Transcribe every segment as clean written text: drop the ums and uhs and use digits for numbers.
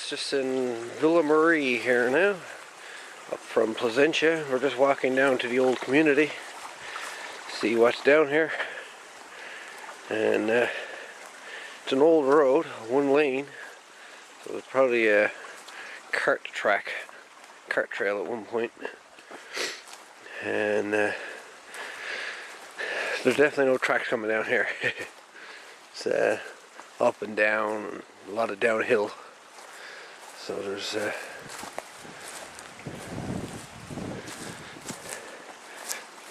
guys, just in Villa Marie here now, up from Placentia. We're just walking down to the old community, see what's down here. And it's an old road, one lane, so it's probably a cart trail at one point. And there's definitely no tracks coming down here. It's up and down, and a lot of downhill. So there's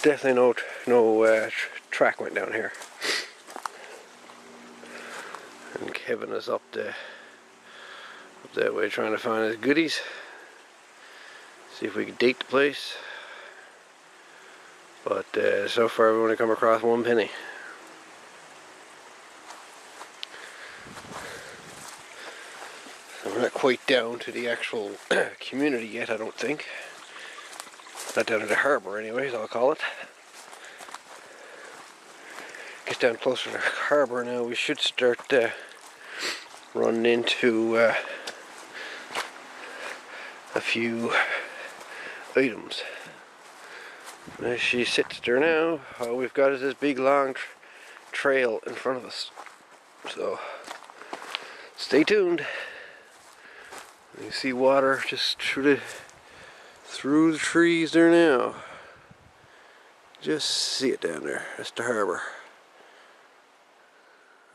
definitely no track went down here. And Kevin is up that way trying to find his goodies. See if we can date the place. But so far we've only come across one penny. So we're not quite down to the actual community yet, I don't think. Not down to the harbour anyways, I'll call it. Get down closer to the harbour now, we should start running into a few items. As she sits there now, all we've got is this big long trail in front of us. So, stay tuned. You see water just through the trees there now. Just see it down there. That's the harbour.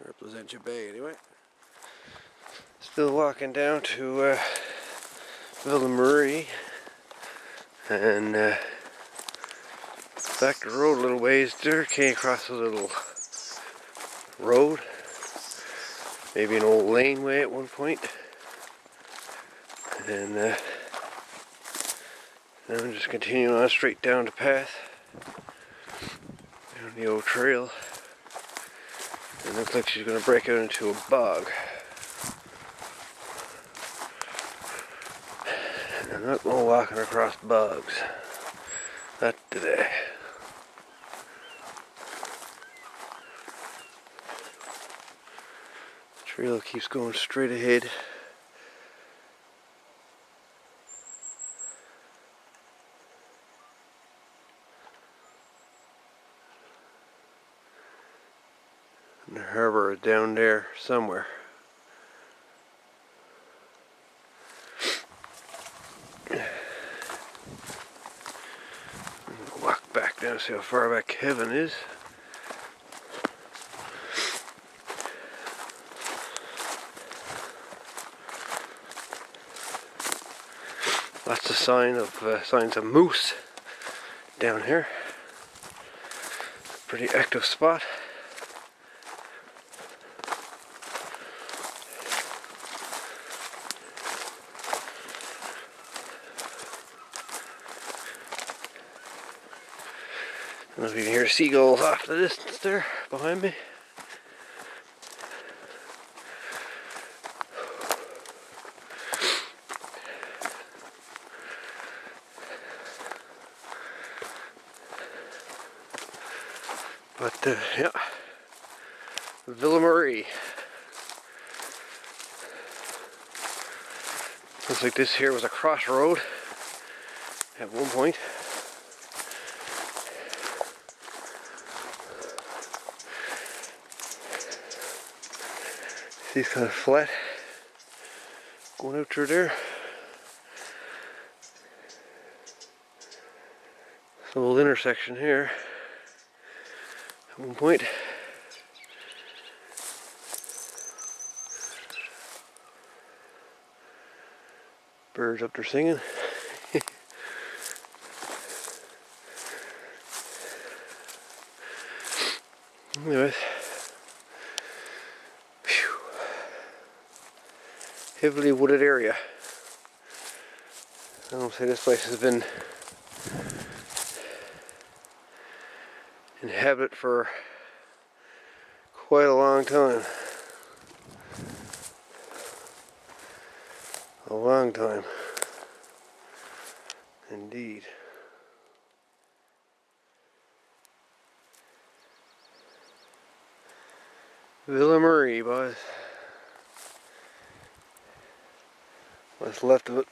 Or Placentia Bay anyway. Still walking down to Villa Marie. And back the road a little ways there, came across a little road. Maybe an old laneway at one point. And now I'm just continuing on straight down the path, down the old trail. And it looks like she's going to break out into a bog. And I'm not going walking across bogs. Not today. The trail keeps going straight ahead. And the harbour is down there somewhere. Walk back down, see how far back Kevin is. Lots of signs of moose down here. Pretty active spot. I don't know if you can hear seagulls off the distance there behind me. But yeah, Villa Marie. Looks like this here was a crossroad at one point. See, it's kind of flat going out through there. This little intersection here at one point. Birds up there singing. Anyways. Heavily wooded area. I don't say this place has been inhabited for quite a long time. A long time. Indeed. Villa Marie, boys. what's left of it.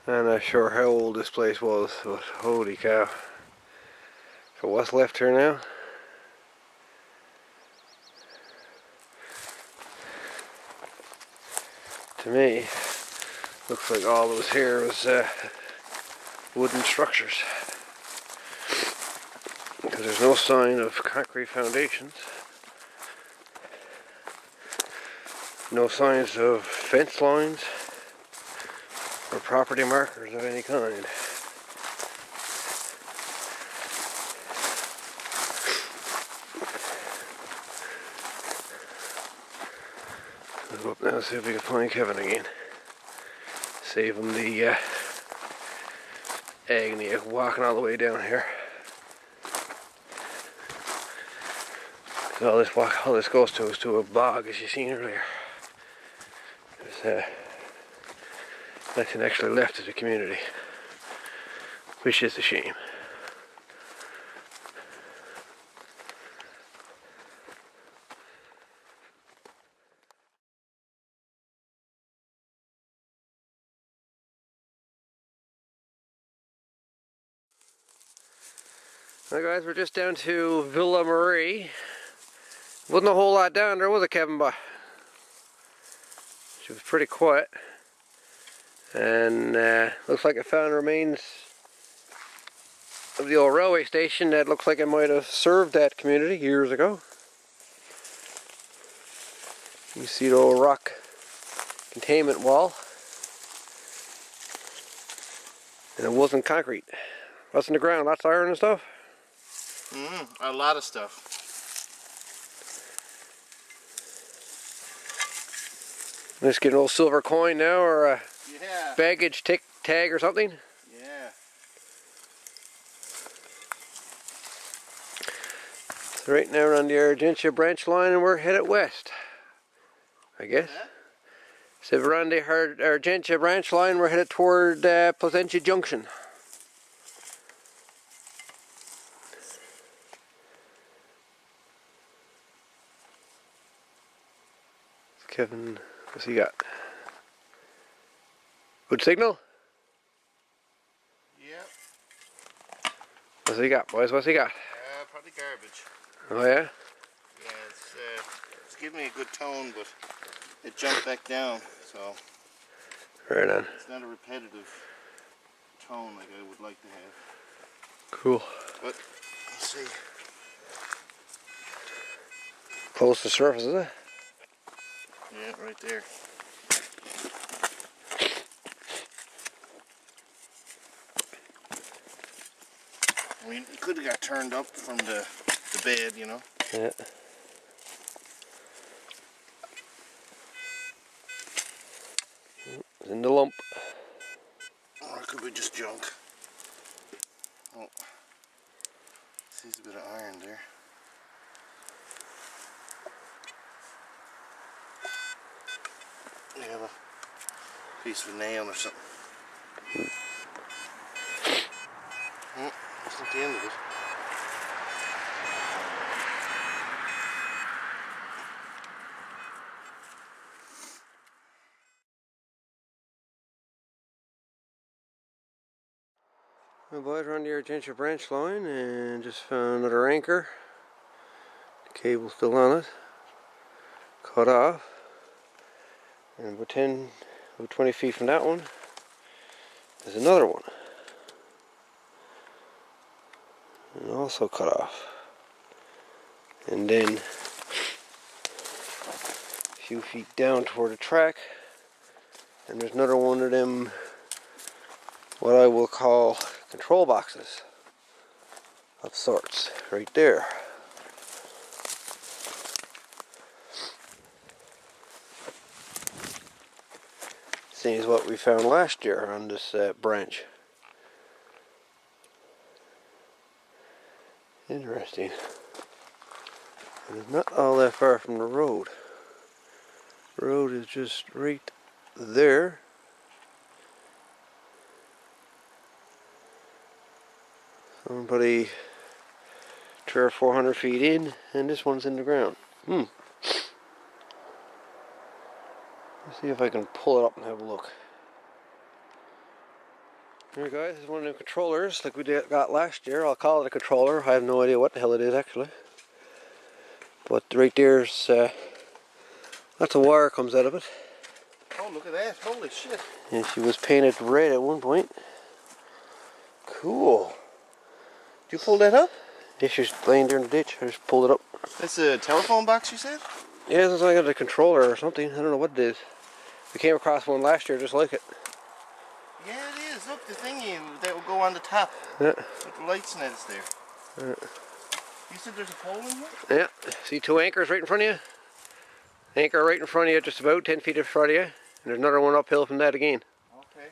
I'm not sure how old this place was, but holy cow. So what's left here now? To me, looks like all that was here was wooden structures. Because there's no sign of concrete foundations. No signs of fence lines or property markers of any kind. Let's go up now and see if we can find Kevin again. Save him the agony of walking all the way down here. All this goes to is to a bog, as you seen earlier. There's nothing actually left of the community, which is a shame. Well guys, we're just down to Villa Marie. Wasn't a whole lot down there, was it, Kevin? But she was pretty quiet. And looks like I found remains of the old railway station that looks like it might have served that community years ago. You see the old rock containment wall. And it wasn't concrete. What's in the ground? Lots of iron and stuff? A lot of stuff. Let's get an old silver coin now, or a Yeah. baggage tag or something. Yeah. So right now we're on the Argentia branch line and we're headed west, I guess. So we're on the Argentia branch line, we're headed toward Placentia Junction. Kevin, what's he got? Good signal? Yep. What's he got, boys? What's he got? Probably garbage. Oh yeah? Yeah, it's giving me a good tone, but it jumped back down, so Right on. it's not a repetitive tone like I would like to have. Cool. But let's see. Close to the surface, is it? Yeah, right there. I mean, it could have got turned up from the bed, you know. Yeah. It's in the lump. Or it could be just junk. Oh, sees a bit of iron there. You have a piece of a nail or something. That's not the end of it. My boys are on the Argentia branch line and just found another anchor. The cable's still on it. Cut off. And about 20 feet from that one, there's another one. And also cut off. And then a few feet down toward the track, and there's another one of them, what I will call control boxes of sorts, right there. Same as what we found last year on this branch. Interesting. And it's not all that far from the road. The road is just right there. Somebody 300 or 400 feet in, and this one's in the ground. Let's see if I can pull it up and have a look. Here guys, this is one of the controllers like we got last year. I'll call it a controller. I have no idea what the hell it is actually. But right there's lots of wire comes out of it. Oh, look at that. Holy shit. And she was painted red at one point. Cool. Did you pull that up? Yeah, she's laying there in the ditch. I just pulled it up. That's a telephone box, you said? Yeah, it's like a controller or something. I don't know what it is. We came across one last year just like it. Yeah, it is. Look, the thingy that will go on the top. Yeah. With the lights and it's there. Yeah. You said there's a pole in here? Yeah. See two anchors right in front of you? Anchor right in front of you, just about 10 feet in front of you. And there's another one uphill from that again. Okay.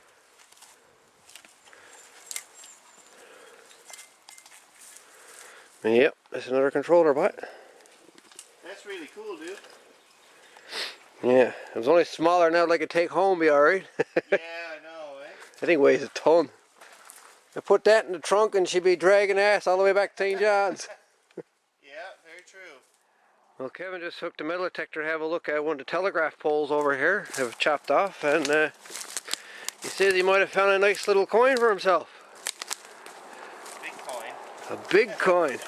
And yep, that's another controller bot. That's really cool, dude. Yeah, it was only smaller now, like I could take home, be alright. Yeah, I know, eh? I think it weighs a ton. I put that in the trunk and she'd be dragging ass all the way back to St. John's. Yeah, very true. Well, Kevin just hooked a metal detector to have a look at one of the telegraph poles over here. Have chopped off, and he says he might have found a nice little coin for himself. Big coin. A big coin.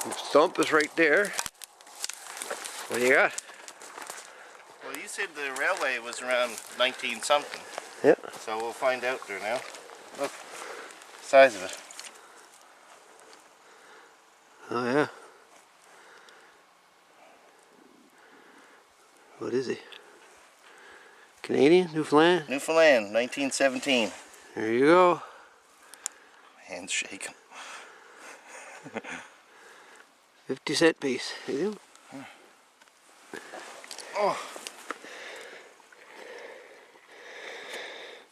The stump is right there. What do you got? Well, you said the railway was around 19 something. Yeah. So we'll find out there now. Look, size of it. Oh yeah. What is he? Canadian? Newfoundland? Newfoundland, 1917. There you go. Hands shaking. 50-cent piece. You know? Oh.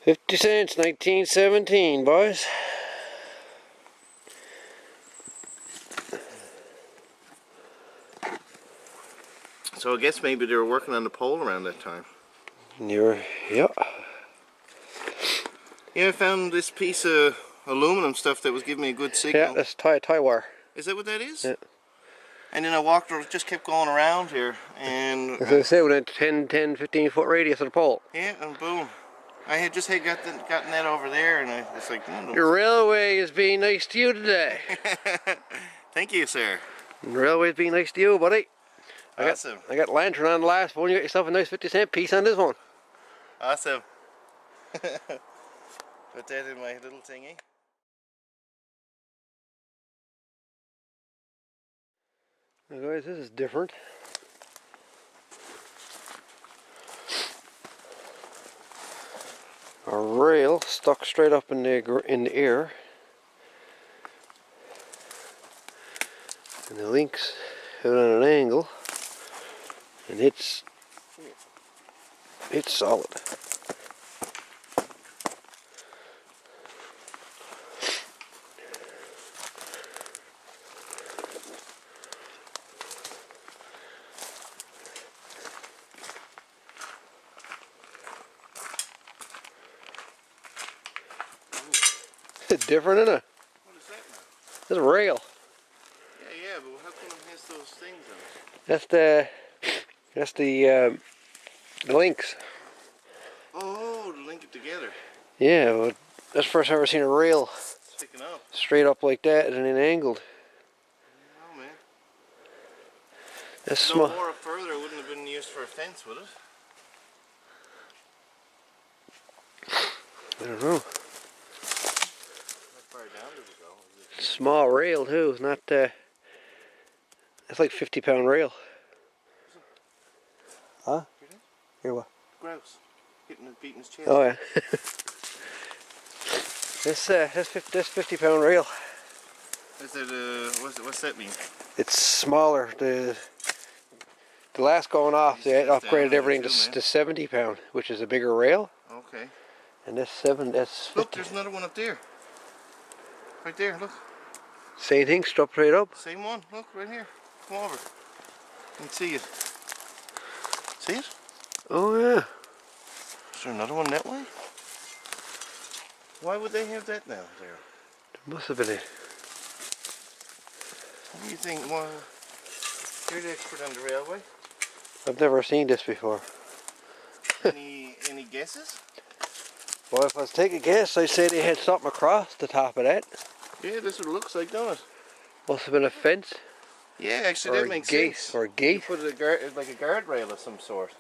50 cents, 1917, boys. So I guess maybe they were working on the pole around that time. Yep. Yeah, I found this piece of aluminum stuff that was giving me a good signal. Yeah, that's tie wire. Is that what that is? Yeah. And then I walked, just kept going around here, and As I say, with a 10-15 foot radius of the pole. yeah, and boom. I had just gotten that over there, and I was like, Your railway is being nice to you today. Thank you, sir. The railway's being nice to you, buddy. Awesome. I got lantern on the last one. You got yourself a nice 50-cent piece on this one. Awesome. Put that in my little thingy. Now guys, this is different. A rail stuck straight up in the air, and the links out on an angle, and it's solid. It's different, isn't it? What is that now? It's a rail. Yeah, but how come it has those things on it? That's the links. Oh, to link it together. Yeah, well, that's the first time I've ever seen a rail Sticking up. straight up like that and then angled. Oh, man. That's No small. more up further, it wouldn't have been used for a fence, would it? I don't know. How far down does it go? Is it Small rail too. It's not. It's like 50-pound rail. Huh? Here what? grouse? Beating his chest. Oh yeah. This 50-pound rail. Is it what's that mean? It's smaller. The last going off, they upgraded everything to 70-pound, which is a bigger rail. Okay. And this 50. Look, there's another one up there. Right there, look. Same thing, strapped right up. Same one, look, right here. Come over. You can see it. See it? Oh yeah. Is there another one that way? Why would they have that now there? There must have been a What do you think? Well, you're the expert on the railway. I've never seen this before. Any guesses? Well, if I was to take a guess, I'd say they had something across the top of that. Yeah, this is what it looks like, don't it? Must have been a fence. Yeah, actually, Or that a makes gate, sense. or a gate. You put a guard, like a guardrail of some sort.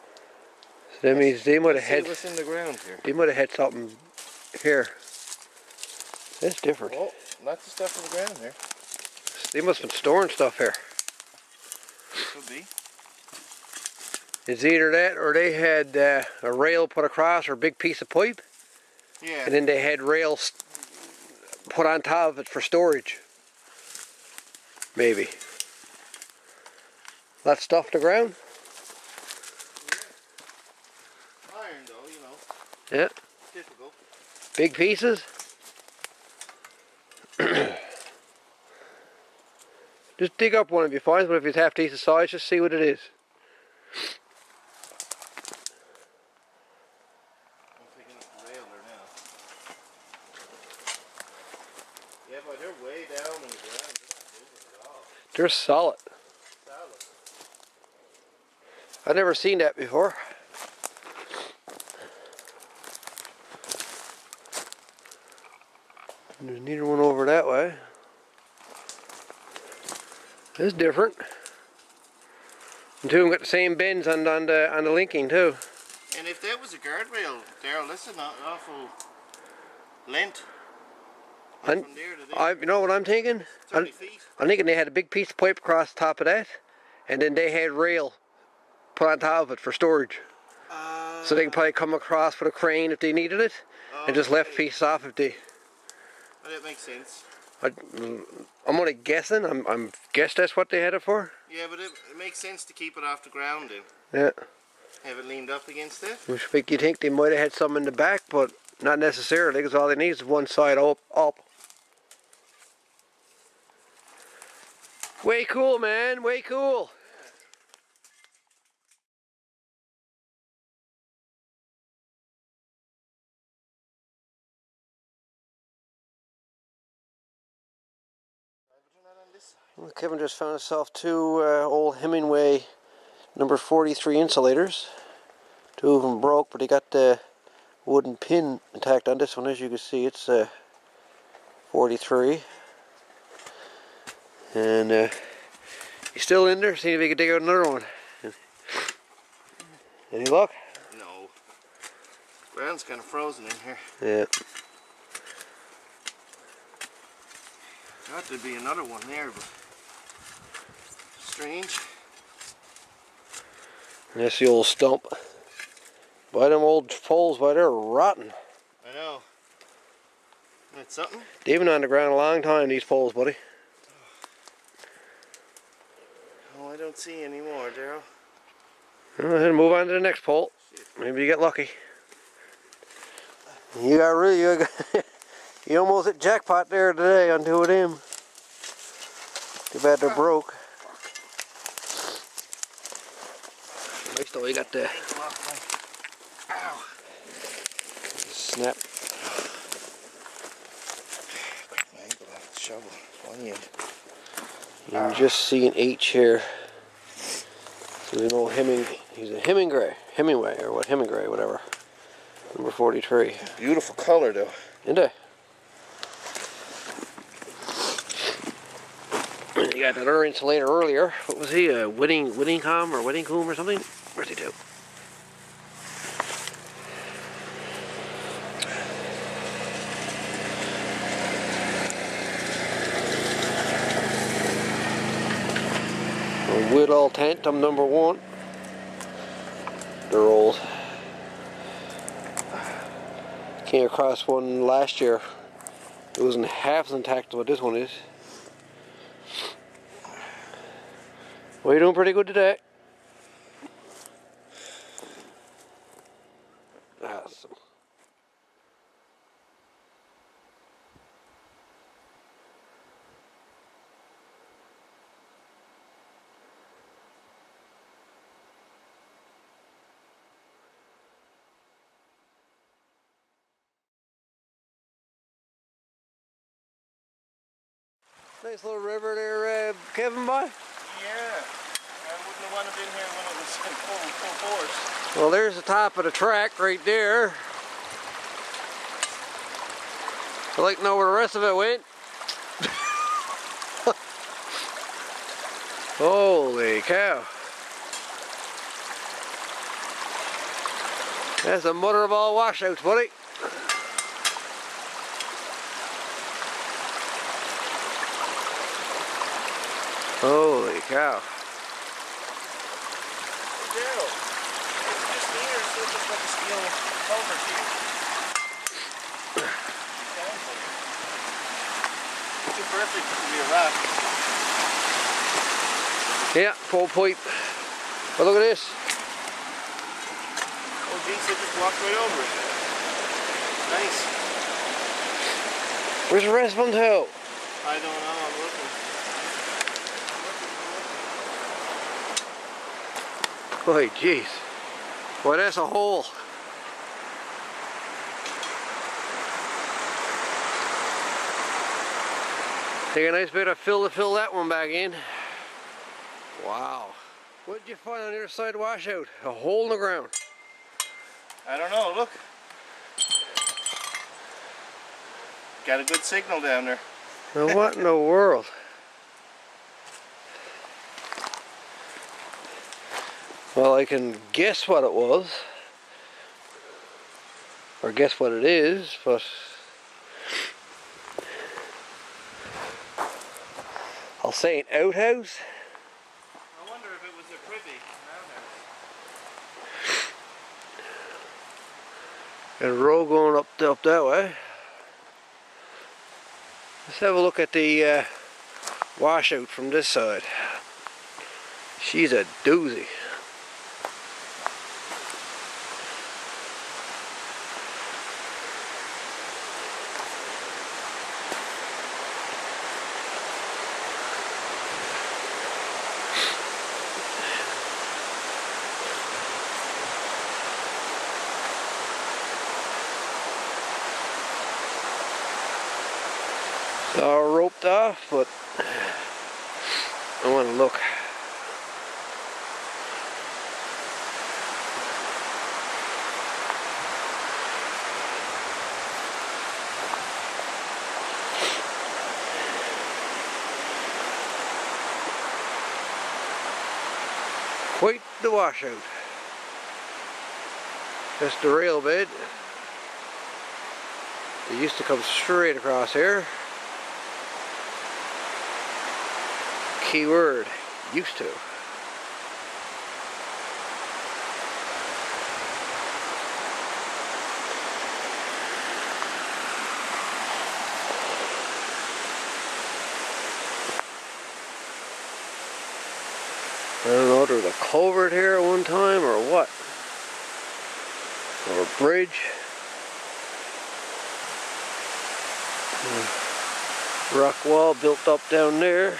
So that means they might have See had. what's in the ground here. They might have had something here. That's different. Oh, lots of stuff on the ground here. They must have been storing stuff here. Could be. It's either that or they had a rail put across or a big piece of pipe. Yeah. And then they had rails put on top of it for storage. Maybe. That stuff on the ground? Yeah. Iron though, you know. Yeah. Difficult. Big pieces? Just dig up one if you find one. If it's half decent size, just see what it is. I'm picking up the rail there now. Yeah, but they're way down in the ground. They're not moving at all. They're solid. Solid. I've never seen that before. And there's neither one over that way. It's different. And two of them got the same bends on the linking too. And if that was a guardrail, Daryl, that's an awful length. And From there to there. you know what I'm thinking? 30 feet. I'm thinking they had a big piece of pipe across the top of that, and then they had rail put on top of it for storage. So they could probably come across with a crane if they needed it, and just left pieces off if they. Well, that makes sense. I'm only guessing. I'm guess that's what they had it for. Yeah, but it makes sense to keep it off the ground then. Yeah. Have it leaned up against it. Which make you think they might have had some in the back, but not necessarily, because all they need is one side up. Way cool, man. Way cool. Well, Kevin just found himself two old Hemingway number 43 insulators. Two of them broke, but he got the wooden pin intact on this one. As you can see, it's 43. And he's still in there. See if he can dig out another one. Any luck? No. Ground's kind of frozen in here. Yeah. Got to be another one there, but strange. And that's the old stump. By them old poles, by they're rotten. I know. That's something? They've been on the ground a long time, these poles, buddy. Oh, I don't see any more, Daryl. Go ahead and move on to the next pole. Shit. Maybe you get lucky. You got you almost hit jackpot there today on two of them. Too bad they're broke. Nice though, you got the Ow. snap. Quick, my ankle off the shovel. One end. You can just see an H here. So there's no he's a Hemingway, or what, Hemingway, whatever. Number 43. Beautiful color though. Isn't it? You got that other insulator earlier. What was he? A Whittingcombe or Whittingcombe or something? Where's he do? Woodall Tantum number 1. They're old. Came across one last year. It wasn't half as intact as what this one is. Well, you're doing pretty good today. Awesome. Nice little river there, Kevin, boy. Yeah. I wouldn't have wanted in here when it was in full force. Well, there's the top of the track right there. I'd like to know where the rest of it went. Holy cow. That's the mother of all washouts, buddy. Holy cow. It's just here, so it's just like a steel culvert here. Too perfect to be a raft. Yeah, full pipe. But look at this. Oh geez, they just walked right over it. Nice. Where's the rest of them too? I don't know, I'm looking. Boy, jeez. Boy, that's a hole. Take a nice bit of fill to fill that one back in. Wow. What did you find on the other side washout? A hole in the ground. I don't know, look. Got a good signal down there. Now what in the world? Well, I can guess what it was. Or guess what it is, but I'll say an outhouse. I wonder if it was a privy, an outhouse. And a road going up that way. Let's have a look at the washout from this side. She's a doozy. It's all roped off, but I want to look. Quite the washout. Just the rail bed. It used to come straight across here. Keyword, used to. I don't know if there was a culvert here at one time or what. Or a bridge. Rock wall built up down there.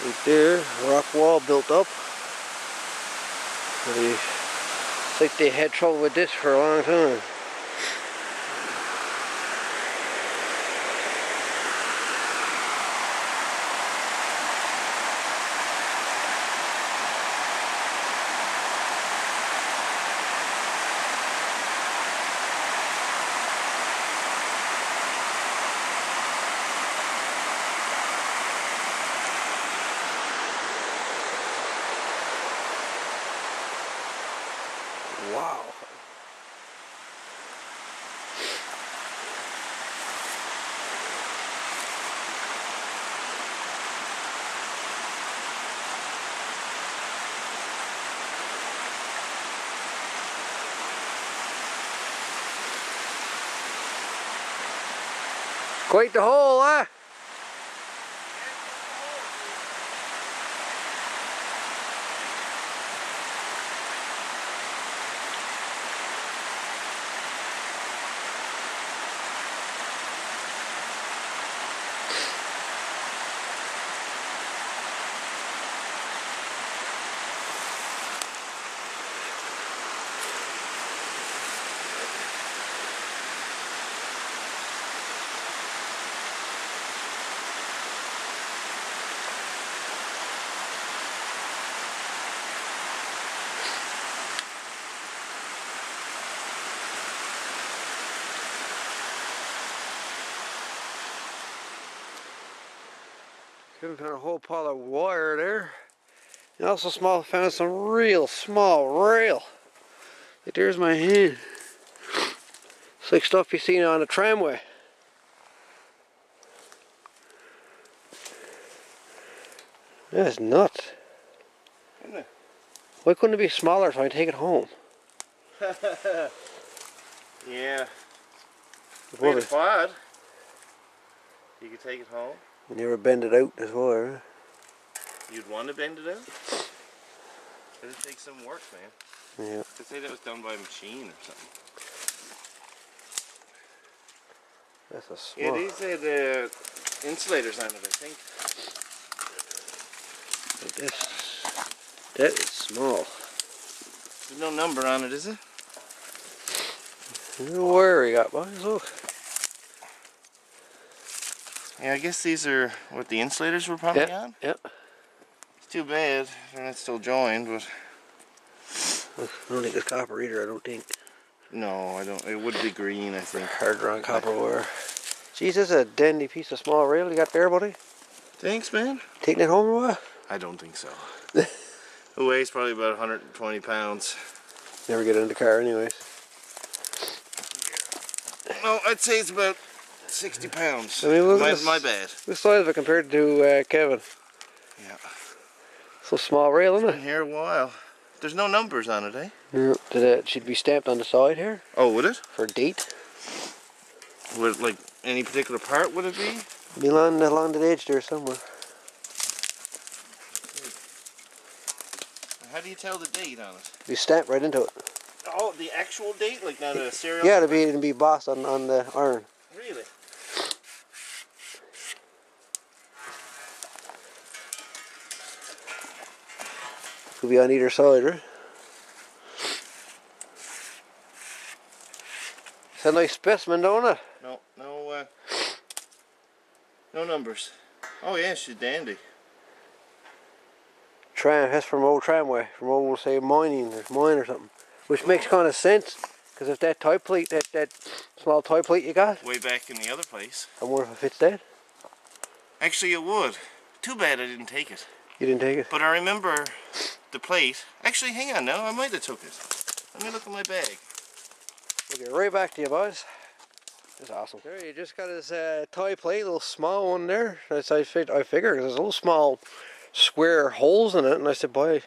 Right there, rock wall built up. It's like they had trouble with this for a long time. Wow. Quite the hole, huh? Found a whole pile of wire there. And also found some real small rail. Like there's my hand. It's like stuff you seen on a tramway. That's nuts. Isn't it? Why couldn't it be smaller so I can take it home? Yeah. Made a quad. You could take it home. You never bend it out as well, huh? You'd want to bend it out? It'd take some work, man. Yeah. I'd say that was done by a machine or something. That's a small. Yeah, these are the insulators on it, I think. That is small. There's no number on it, is it? No wire you got, boys. Look. Yeah, I guess these are what the insulators were probably on. Yep. It's too bad they're not still joined, but I don't think it's copper either. I don't think. no, I don't. It would be green, I think. Hard drawn copper wire. Jeez, this is a dandy piece of small rail you got there, buddy. Thanks, man. Taking it home or what? I don't think so. It weighs probably about 120 pounds. Never get in the car, anyways. No, I'd say it's about 60 pounds. I mean, look my, at my bad. the size of it compared to Kevin. Yeah. So small rail, isn't Been it? here a while. There's no numbers on it, eh? Yeah. It should be stamped on the side here Oh, would it? for date. Would it, like, any particular part would it be? Be along the edge there somewhere. How do you tell the date on it? Be stamped right into it. Oh, the actual date? Like not a serial? Yeah, it'll be bossed on the iron. Really? Could be on either side, right? It's a nice specimen, don't it? No numbers. Oh yeah, she's dandy. That's from old tramway, from old, say, mine or something. Which makes kind of sense, because if that tie plate, that small tie plate you got, Way back in the other place. I wonder if it fits that. Actually, it would. Too bad I didn't take it. You didn't take it? But I remember the plate. Actually, hang on now. I might have took it. Let me look at my bag. We'll get right back to you, boys. That's awesome. There, you just got this tie plate, little small one there. That's I figured, because there's little small square holes in it, and I said, boy,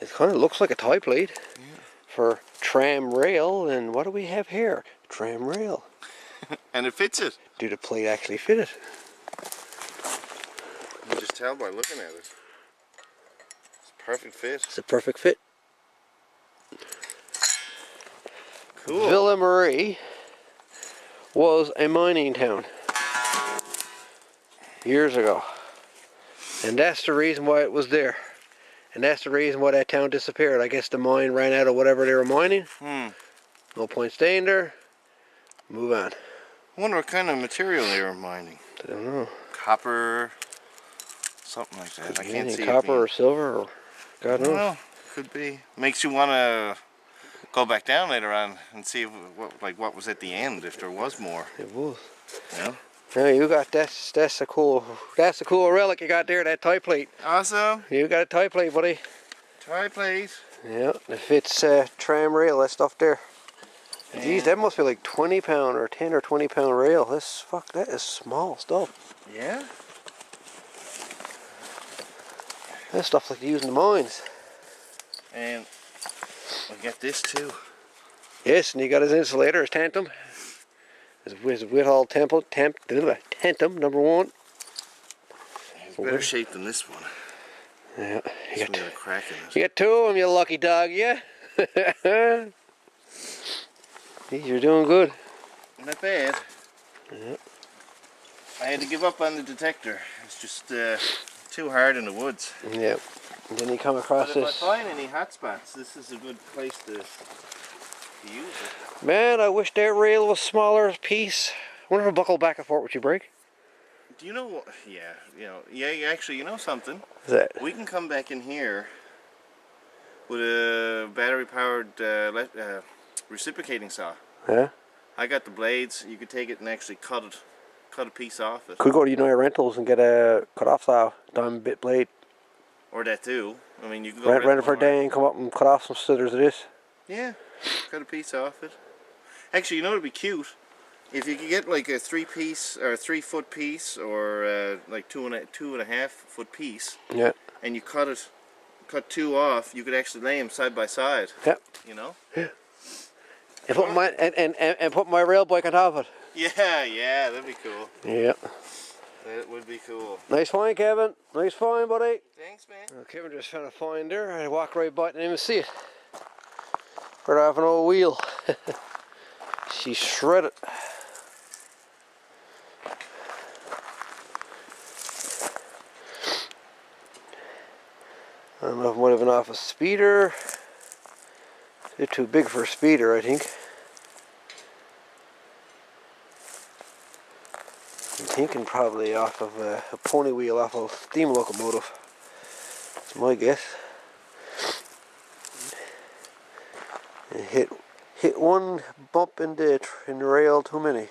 it kind of looks like a tie plate for tram rail. And what do we have here? Tram rail. And it fits it. Do the plate actually fit it? You can just tell by looking at it. It's a perfect fit. It's a perfect fit. Cool. Villa Marie was a mining town years ago, and that's the reason why it was there, and that's the reason why that town disappeared. I guess the mine ran out of whatever they were mining. No point staying there. Move on. I wonder what kind of material they were mining. I don't know. Copper, something like that. I can't see. Copper or silver, or God knows. Well, could be. Makes you want to go back down later on and see what was at the end, if there was more. It was. Yeah. Yeah, you got that's a cool relic you got there, that tie plate. Awesome. You got a tie plate, buddy. Tie plate. Yeah, it fits tram rail, that stuff there. Geez, that must be like 20 pound or 10 or 20 pound rail. That is small stuff. Yeah. That stuff's like using the mines. And I get this too. Yes, and he got his insulator, his tantum. His Whitall tantum, number one. It's better shape than this one. Yeah, You got a crack in it. You got two of them, you lucky dog, yeah? You're doing good. Not bad. Yeah. I had to give up on the detector. It's just too hard in the woods. Yeah. And then you come across But if this. I find any hot spots, this is a good place to use it. Man, I wish that rail was smaller piece. I wonder if a buckle back and forth would you break? Do you know what? Yeah, actually, you know something? What's that? We can come back in here with a battery-powered reciprocating saw. Yeah? I got the blades. You could take it and actually cut cut a piece off it. Could go to United Rentals and get a cut-off saw, diamond bit blade. Or that too. I mean, you can go Rent it for a day and come up and cut off some slithers of this. Yeah, cut a piece off it. Actually, you know, it'd be cute if you could get like a 3-piece or a 3-foot piece, or like 2.5-foot piece. Yeah. And you cut 2 off. You could actually lay them side by side. Yeah. You know. Yeah. And put my and put my rail bike on top of it. Yeah, that'd be cool. Yeah. That would be cool. Nice find, Kevin. Nice find, buddy. Thanks, man. Kevin just found a find there. I walked right by it and didn't even see it. Right off an old wheel. She's shredded. I don't know if it might have been off a speeder. It's too big for a speeder, I think. I'm thinking probably off of a pony wheel off a steam locomotive. That's my guess. And hit one bump in the rail too many.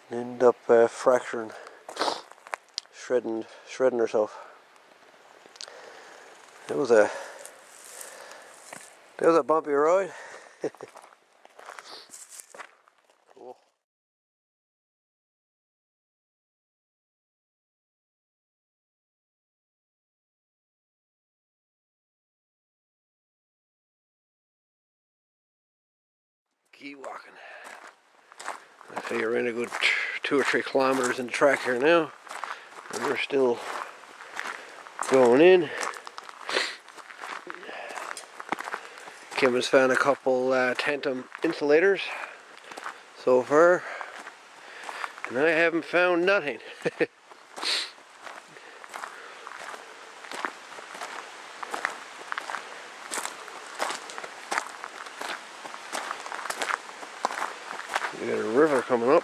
And end up fracturing, shredding herself. It was a bumpy ride. Cool. Keep walking. I figure we're in a good 2 or 3 kilometers in the track here now, and we're still going in. Kevin's found a couple tantum insulators so far, and I haven't found nothing. We got a river coming up.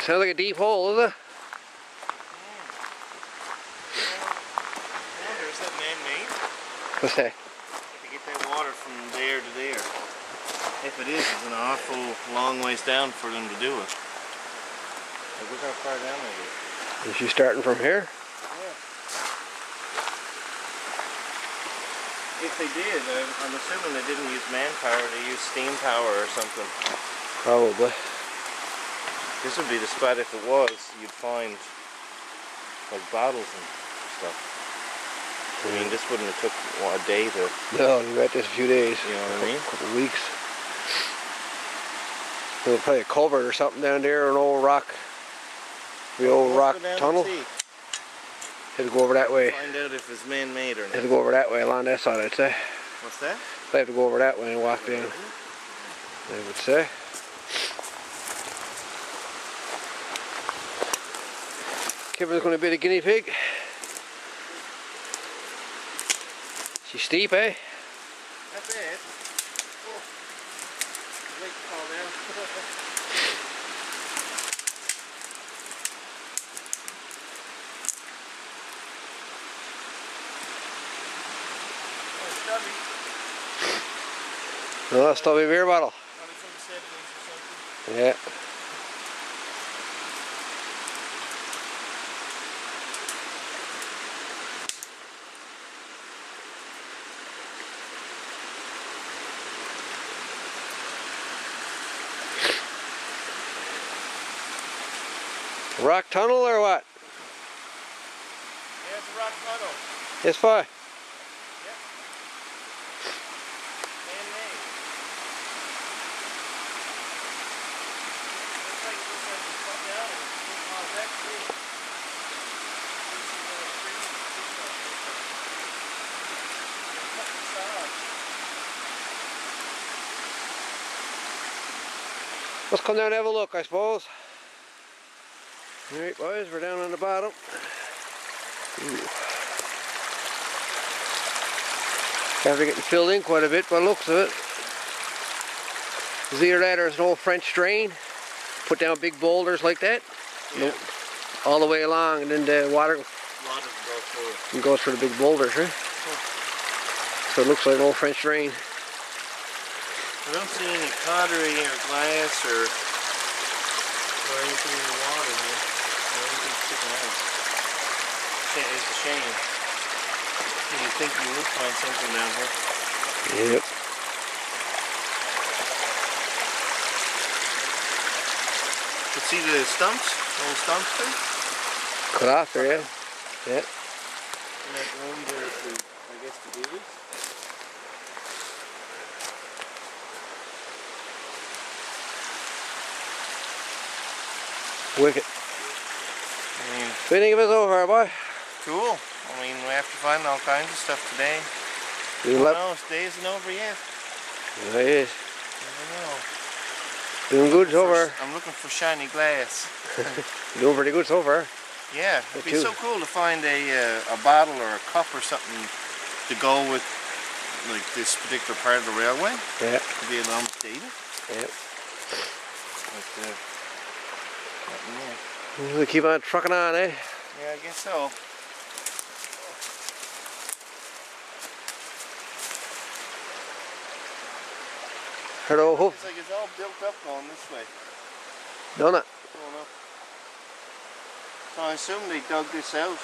Sounds like a deep hole, is it? Is that man-made? What's that? To get that water from there to there. If it is, it's an awful long ways down for them to do it. Like, look how far down it is. Is she starting from here? Yeah. If they did, I'm assuming they didn't use manpower, they used steam power or something. Probably. This would be the spot. If it was, you'd find like bottles and stuff. I mean, this wouldn't have took a day to... No, you got this a few days. You know what I mean? A couple weeks. There's probably a culvert or something down there, an old rock. The old rock tunnel. Had to go over that way. Find out if it's man-made or not. Had to go over that way along that side, I'd say. What's that? I have to go over that way and walk down, I would say. Kevin's going to be the guinea pig. She's steep, eh? That's it. Oh. Wait to fall down. Oh, that's stubby beer bottle. Yeah. Rock tunnel or what? Yeah, it's a rock tunnel. It's fine. Yep. Man-made. Looks like it's cut down and it's on that tree. Let's come down and have a look, I suppose. Alright boys, we're down on the bottom. Ooh. After getting filled in quite a bit by the looks of it. It's either that or it's an old French drain. Put down big boulders like that. Yeah. All the way along, and then the water Water goes and goes for the big boulders, right? So it looks like old French drain. I don't see any pottery or glass or anything in the water here. Or anything sticking out. It's a shame. You'd think you would find something down here. Yep. You see the stumps? Old stumps there? Cut off there, yeah. Yeah. And that room there to, I guess, to do this. Wicked. I mean, What do you think of it so far, boy? cool. I mean, we have to find all kinds of stuff today. You Who knows? Day isn't over yet. Yeah, it is. I don't know. Doing good so far. I'm looking for shiny glass. Doing pretty good so far. Yeah, it'd be so cool to find a bottle or a cup or something to go with like this particular part of the railway. Yeah. To be able to almost date it. Yeah. But, nothing there. We keep on trucking on, eh? Yeah, I guess so. Hello, hope. It's like it's all built up going this way. Done it. Going up. So I assume they dug this out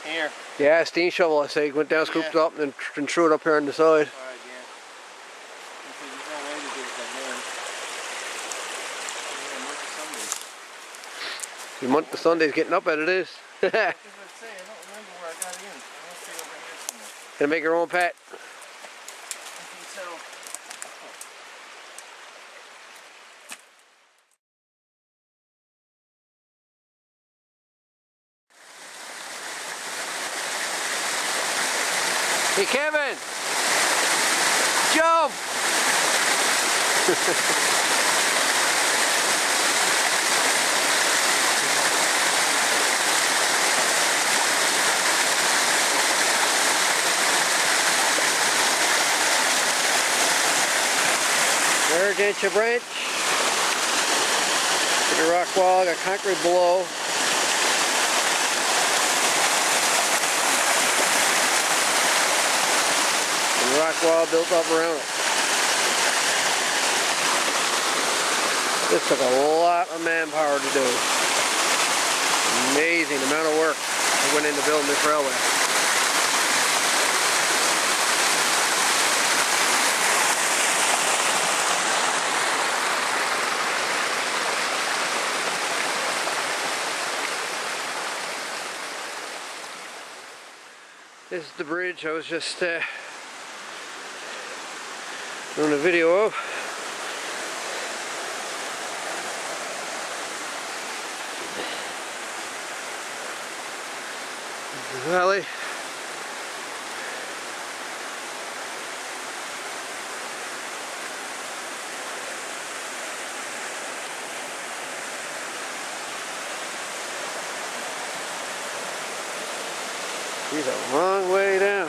here. Yeah, steam shovel, I say. Went down, scooped it up, and then threw it up here on the side. Alright, yeah. There's no way to do it by hand. Yeah, The Sunday's getting up at it is. I was going to say, I don't remember where I got in. I must be over here somewhere. Gonna make your own pat. I think so. Hey, Kevin! Jump! Argentia branch. The rock wall, got concrete below. And rock wall built up around it. This took a lot of manpower to do. Amazing amount of work that went into building this railway. This is the bridge I was just doing a video of. The valley. He's a long way down.